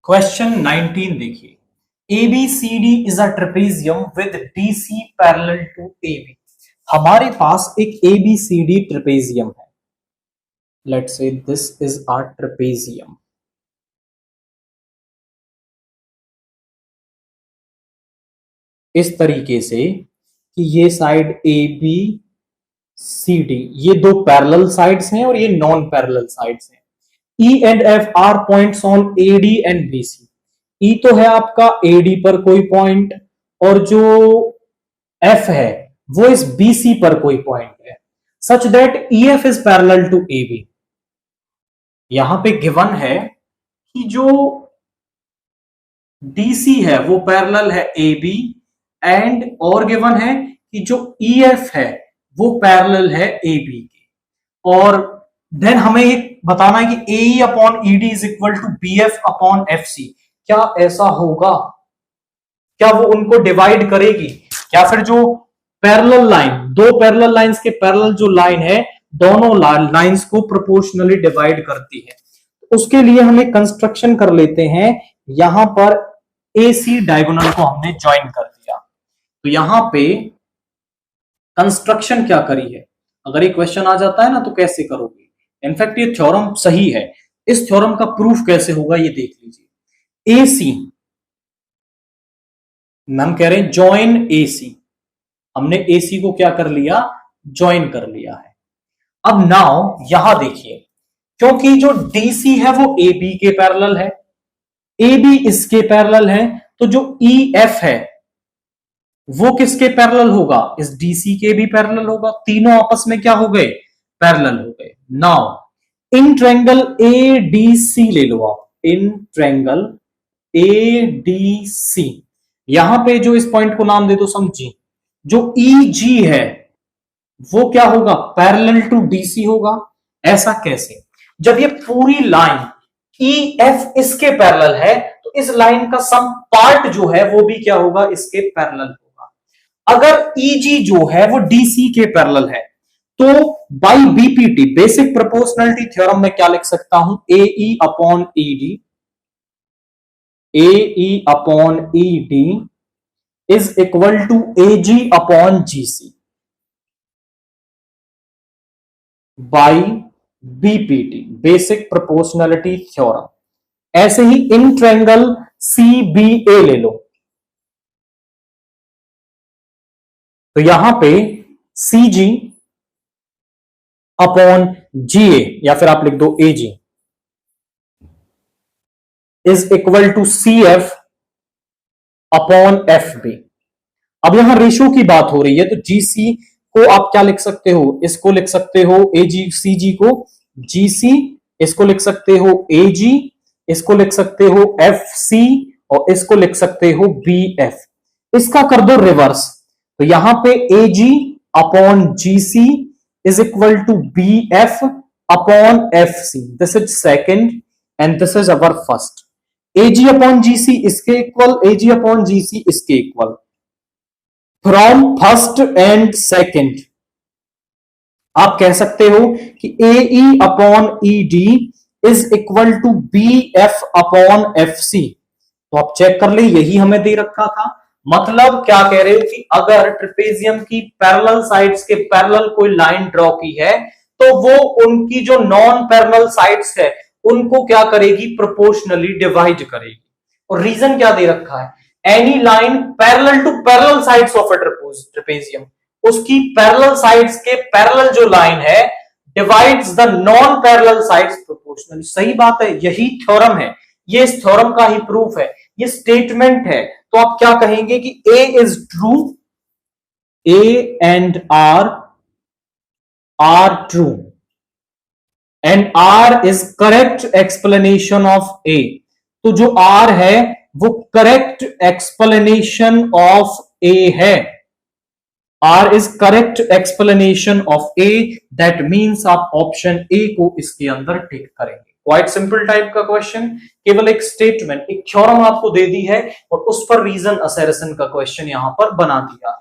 Question 19 देखिए, ABCD is a trapezium with DC parallel to AB। हमारे पास एक ABCD ट्रेपेजियम है। Let's say this is a trapezium. इस तरीके से कि ये साइड ABCD, ये दो पैरेलल साइड्स हैं और ये नॉन पैरेलल साइड्स हैं। E and F are points on AD and BC। E तो है आपका AD पर कोई पॉइंट और जो F है वो इस BC पर कोई पॉइंट है, such that EF is parallel to AB। यहां पे गिवन है कि जो DC है वो पैरेलल है AB एंड और गिवन है कि जो EF है वो पैरेलल है AB के। और देन हमें ये बताना है कि AE upon ED is equal to BF upon FC। क्या ऐसा होगा? क्या वो उनको डिवाइड करेगी? या फिर जो पैरेलल लाइन, दो पैरेलल लाइंस के पैरेलल जो लाइन है दोनों लाइंस को प्रोपोर्शनली डिवाइड करती है? उसके लिए हम एक कंस्ट्रक्शन कर लेते हैं। यहां पर AC डायगोनल को हमने ज्वाइन कर दिया, तो यहां पे कंस्ट्रक्शन क्या करी है? अगर ये क्वेश्चन आ जाता है ना तो कैसे करोगे? इनफैक्ट ये थ्योरम सही है, इस थ्योरम का प्रूफ कैसे होगा ये देख लीजिए। AC, हम कह रहे हैं ज्वाइन AC, हमने AC को क्या कर लिया? ज्वाइन कर लिया है। अब नाउ यहां देखिए, क्योंकि जो DC है वो AB के पैरेलल है, AB इसके पैरेलल है, तो जो EF है वो किसके पैरेलल होगा? इस DC के भी पैरेलल होगा। तीनों आपस में क्या हो गए? पैरेलल हो गए। नाउ इन ट्रायंगल ADC ले लो आप, इन ट्रायंगल ADC, यहां पे जो इस पॉइंट को नाम दे दो समझी, जो EG है वो क्या होगा? पैरेलल टू DC होगा। ऐसा कैसे? जब ये पूरी लाइन EF इसके पैरेलल है तो इस लाइन का सम पार्ट जो है वो भी क्या होगा? इसके पैरेलल होगा। अगर EG जो है वो DC के पैरेलल है तो by BPT, basic proportionality theorem में क्या लिख सकता हूं? AE upon ED, AE upon ED is equal to AG upon GC by BPT, basic proportionality theorem. ऐसे ही इन ट्रायंगल CBA ले लो, तो यहां पे CG अपॉन GA या फिर आप लिख दो AG is equal to CF upon FB। अब यहां रेशियो की बात हो रही है तो GC को आप क्या लिख सकते हो? इसको लिख सकते हो AG, CG को GC, इसको लिख सकते हो AG, इसको लिख सकते हो FC और इसको लिख सकते हो BF। इसका कर दो रिवर्स, तो यहां पे AG upon GC is equal to BF upon FC। This is second and this is our first. AG upon GC इसके इक्वल, AG अपॉन GC इसके equal. From first and second आप कह सकते हो कि AE upon ED is equal to BF upon FC। तो आप check कर ले, यही हमें दे रखा था। मतलब क्या कह रहे हो कि अगर ट्रेपेजियम की पैरेलल साइड्स के पैरेलल कोई लाइन ड्रॉ की है तो वो उनकी जो नॉन पैरेलल साइड्स है उनको क्या करेगी? प्रोपोर्शनली डिवाइड करेगी। और रीजन क्या दे रखा है? Any line parallel to parallel sides of a trapezium, उसकी पैरेलल साइड्स के पैरेलल जो लाइन है divides the non parallel sides proportionally. सही बात है, यही थ्योरम है, ये इस थ्योरम का ही प्रूफ है, ये स्टेटमेंट है। तो आप क्या कहेंगे कि A is true, A and R are true and R is correct explanation of A। तो जो R है वो करेक्ट एक्सप्लेनेशन ऑफ A है। R is correct explanation of A, that means आप ऑप्शन A को इसके अंदर टिक करेंगे। क्वाइट सिंपल टाइप का क्वेश्चन, केवल एक स्टेटमेंट, एक थ्योरम आपको दे दी है और उस पर रीजन असर्शन का क्वेश्चन यहां पर बना दिया है।